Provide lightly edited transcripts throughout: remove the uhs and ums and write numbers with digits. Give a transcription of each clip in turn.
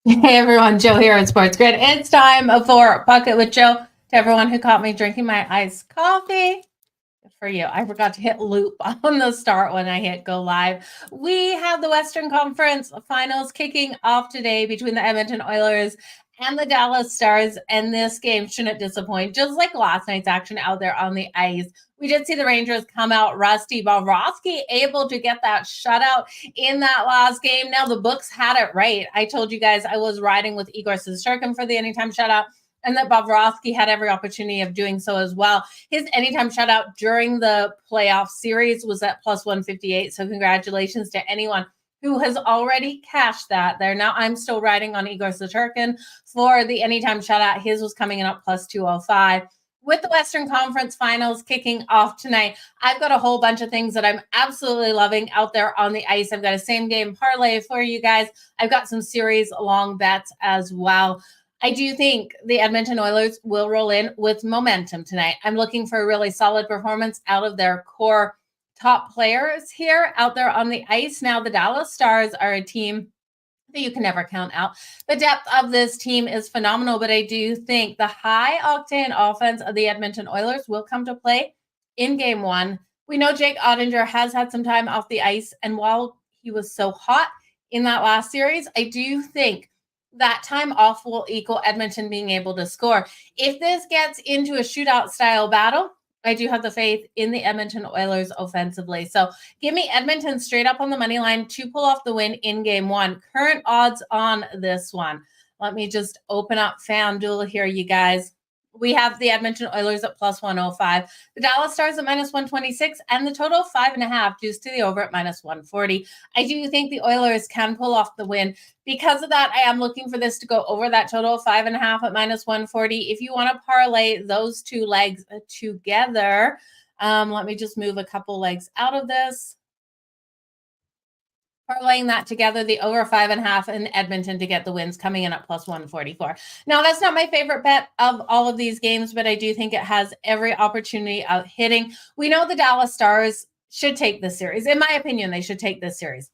Hey everyone, Jo here at SportsGrid. It's time for Bucket with Jo. To everyone who caught me drinking my iced coffee, good for you. I forgot to hit loop on the start when I hit go live. We have the Western Conference Finals kicking off today between the Edmonton Oilers and the Dallas Stars, and this game shouldn't disappoint. Just like last night's action out there on the ice, we did see the Rangers come out rusty. Bobrovsky able to get that shutout in that last game. Now the books had it right. I told you guys I was riding with Igor Shesterkin for the anytime shutout, and that Bobrovsky had every opportunity of doing so as well. His anytime shutout during the playoff series was at plus 158. So congratulations to anyone who has already cashed that there. Now I'm still riding on Igor Shesterkin for the anytime shutout. His was coming in up plus 205. With the Western Conference Finals kicking off tonight, I've got a whole bunch of things that I'm absolutely loving out there on the ice. I've got a same game parlay for you guys. I've got some series long bets as well. I do think the Edmonton Oilers will roll in with momentum tonight. I'm looking for a really solid performance out of their core top players here out there on the ice. Now, the Dallas Stars are a team that you can never count out. The depth of this team is phenomenal, but I do think the high octane offense of the Edmonton Oilers will come to play in game one. We know Jake Ottinger has had some time off the ice, and while he was so hot in that last series, I do think that time off will equal Edmonton being able to score. If this gets into a shootout style battle, I do have the faith in the Edmonton Oilers offensively. So give me Edmonton straight up on the money line to pull off the win in game one. Current odds on this one. Let me just open up FanDuel here, you guys. We have the Edmonton Oilers at plus 105, the Dallas Stars at minus 126, and the total 5.5 juice to the over at minus 140. I do think the Oilers can pull off the win. Because of that, I am looking for this to go over that total of 5.5 at minus 140. If you want to parlay those two legs together, let me just move a couple legs out of this. Parlaying that together, the over 5.5 in Edmonton to get the wins coming in at plus 144. Now, that's not my favorite bet of all of these games, but I do think it has every opportunity of hitting. We know the Dallas Stars should take this series. In my opinion, they should take this series.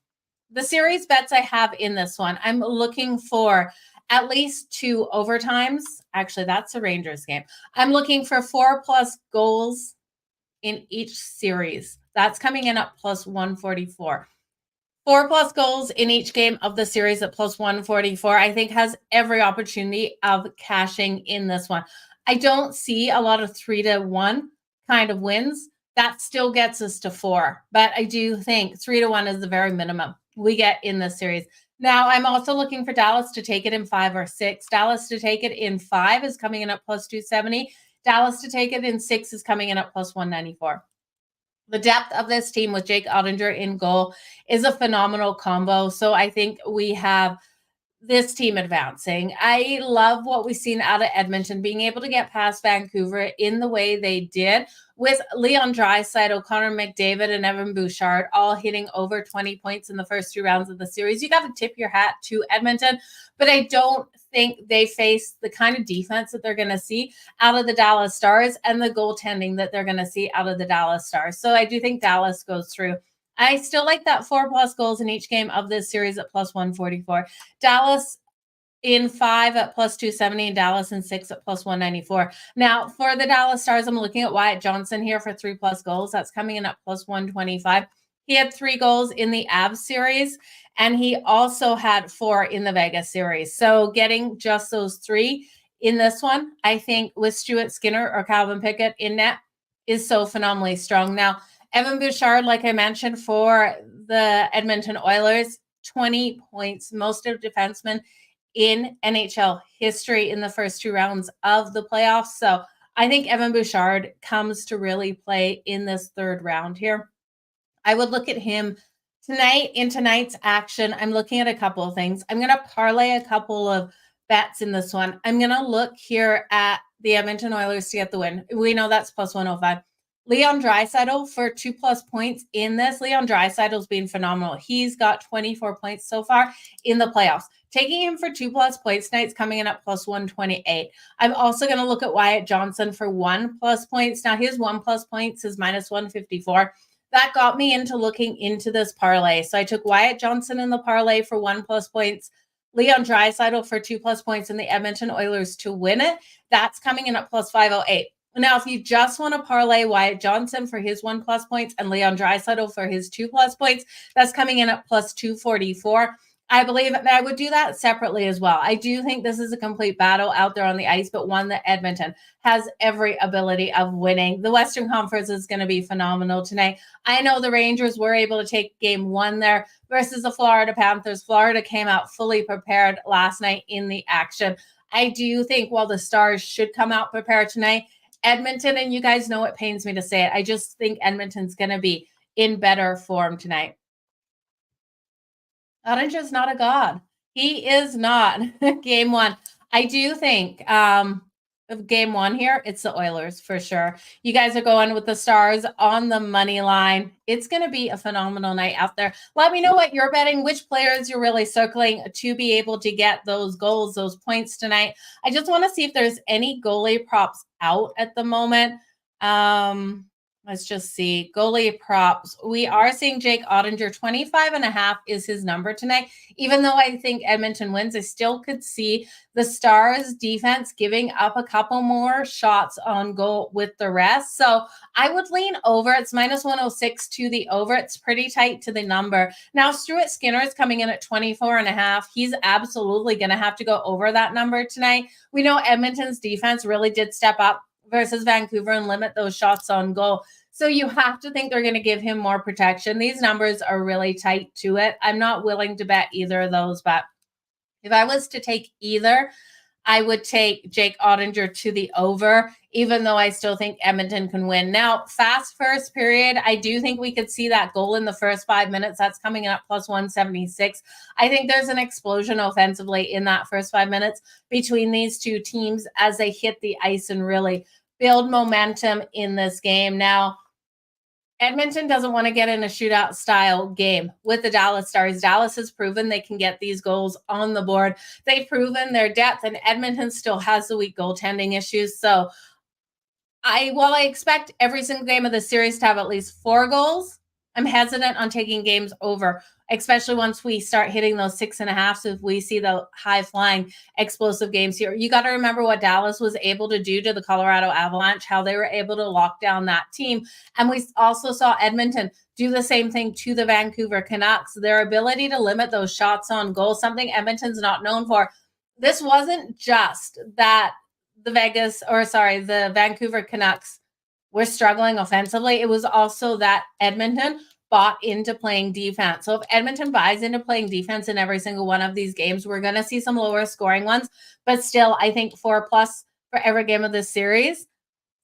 The series bets I have in this one, I'm looking for at least 2 overtimes. Actually, that's a Rangers game. I'm looking for 4+ goals in each series. That's coming in at plus 144. 4+ goals in each game of the series at plus 144, I think has every opportunity of cashing in this one. I don't see a lot of 3-1 kind of wins. That still gets us to 4, but I do think 3-1 is the very minimum we get in this series. Now, I'm also looking for Dallas to take it in 5 or 6. Dallas to take it in 5 is coming in at plus 270. Dallas to take it in 6 is coming in at plus 194. The depth of this team with Jake Ottinger in goal is a phenomenal combo. So I think we have this team advancing. I love what we've seen out of Edmonton, being able to get past Vancouver in the way they did with Leon Draisaitl, Connor McDavid, and Evan Bouchard all hitting over 20 points in the first 2 rounds of the series. You got to tip your hat to Edmonton, but I don't think they face the kind of defense that they're going to see out of the Dallas Stars and the goaltending that they're going to see out of the Dallas Stars. So I do think Dallas goes through. I still like that 4+ goals in each game of this series at plus 144. Dallas in 5 at plus 270 and Dallas in 6 at plus 194. Now, for the Dallas Stars, I'm looking at Wyatt Johnson here for 3+ goals. That's coming in at plus 125. He had 3 goals in the Avs series, and he also had 4 in the Vegas series. So getting just those 3 in this one, I think with Stuart Skinner or Calvin Pickett in net is so phenomenally strong. Now, Evan Bouchard, like I mentioned, for the Edmonton Oilers, 20 points, most of defensemen in NHL history in the first 2 rounds of the playoffs. So I think Evan Bouchard comes to really play in this 3rd round here. I would look at him tonight in tonight's action. I'm looking at a couple of things. I'm going to parlay a couple of bets in this one. I'm going to look here at the Edmonton Oilers to get the win. We know that's plus 105. Leon Draisaitl for 2+ points in this. Leon Draisaitl's been phenomenal. He's got 24 points so far in the playoffs. Taking him for 2+ points tonight's coming in at plus 128. I'm also going to look at Wyatt Johnson for 1+ points. Now, his 1+ points is minus 154. That got me into looking into this parlay. So I took Wyatt Johnson in the parlay for 1+ points. Leon Draisaitl for 2+ points and the Edmonton Oilers to win it. That's coming in at plus 508. Now, if you just want to parlay Wyatt Johnson for his 1+ points and Leon Draisaitl for his 2+ points, that's coming in at plus 244. I believe I would do that separately as well. I do think this is a complete battle out there on the ice, but one that Edmonton has every ability of winning. The Western Conference is going to be phenomenal tonight. I know the Rangers were able to take game 1 there versus the Florida Panthers. Florida came out fully prepared last night in the action. I do think while the Stars should come out prepared tonight, Edmonton, and you guys know it pains me to say it, I just think Edmonton's going to be in better form tonight. Ottinger's not a god. He is not. Game 1. I do think of game 1 here, it's the Oilers for sure. You guys are going with the Stars on the money line. It's going to be a phenomenal night out there. Let me know what you're betting, which players you're really circling to be able to get those goals, those points tonight. I just want to see if there's any goalie props out at the moment. Let's just see. Goalie props. We are seeing Jake Ottinger. 25.5 is his number tonight. Even though I think Edmonton wins, I still could see the Stars defense giving up a couple more shots on goal with the rest. So I would lean over. It's minus 106 to the over. It's pretty tight to the number. Now, Stuart Skinner is coming in at 24.5. He's absolutely going to have to go over that number tonight. We know Edmonton's defense really did step up versus Vancouver and limit those shots on goal. So you have to think they're going to give him more protection. These numbers are really tight to it. I'm not willing to bet either of those, but if I was to take either, I would take Jake Ottinger to the over, even though I still think Edmonton can win. Now, fast first period, I do think we could see that goal in the first 5 minutes. That's coming in at plus 176. I think there's an explosion offensively in that first 5 minutes between these two teams as they hit the ice and really build momentum in this game. Now, Edmonton doesn't want to get in a shootout style game with the Dallas Stars. Dallas has proven they can get these goals on the board. They've proven their depth, and Edmonton still has the weak goaltending issues. So while I expect every single game of the series to have at least 4 goals, I'm hesitant on taking games over, especially once we start hitting those 6.5. So if we see the high-flying, explosive games here, you got to remember what Dallas was able to do to the Colorado Avalanche, how they were able to lock down that team. And we also saw Edmonton do the same thing to the Vancouver Canucks. Their ability to limit those shots on goal, something Edmonton's not known for. This wasn't just that the Vancouver Canucks were struggling offensively. It was also that Edmonton bought into playing defense. So if Edmonton buys into playing defense in every single one of these games, we're going to see some lower scoring ones. But still, I think 4+ for every game of this series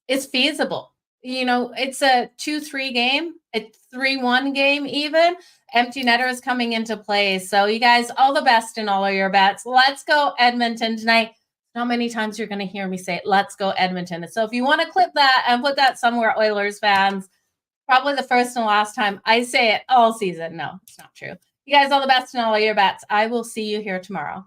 is feasible. You know, it's a 2-3 game, a 3-1 game even. Empty netter is coming into play. So you guys, all the best in all of your bets. Let's go Edmonton tonight. Not many times you're going to hear me say, let's go Edmonton. So if you want to clip that and put that somewhere, Oilers fans, probably the first and last time I say it all season. No, it's not true. You guys, all the best in all of your bets. I will see you here tomorrow.